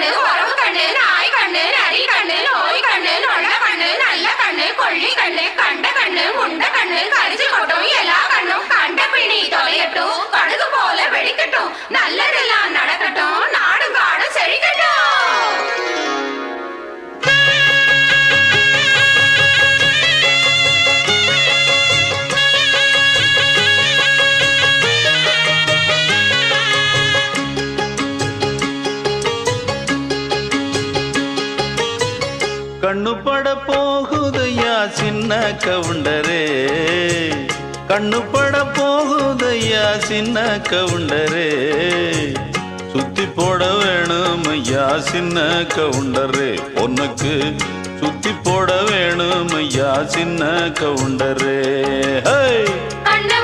கண்ணு உறவு கண்ணு நாய் கண்ணு நரி கண்ணு நோய் கண்ணு நொல்ல கண்ணு நல்ல கண்ணு கொள்ளி கண்ணு கண்ட கண்ணு முண்ட கண்ணு கரிச்சு கொட்டும் எல்லா கண்ணும் கண்ட பிணி தொலையட்டும் கடுகு போல வெடிக்கட்டும் நல்லதெல்லாம் நடக்கட்டும் நாடும் காடும் செழிக்கட்டும். கண்ணு பட போகுதையா சின்ன கவுண்டரே, கண்ணு பட போகுதையா சின்ன கவுண்டரே, சுத்தி போட வேணும் ஐயா சின்ன கவுண்டரே, உனக்கு சுத்தி போட வேணும் ஐயா சின்ன கவுண்டரே. கண்ணு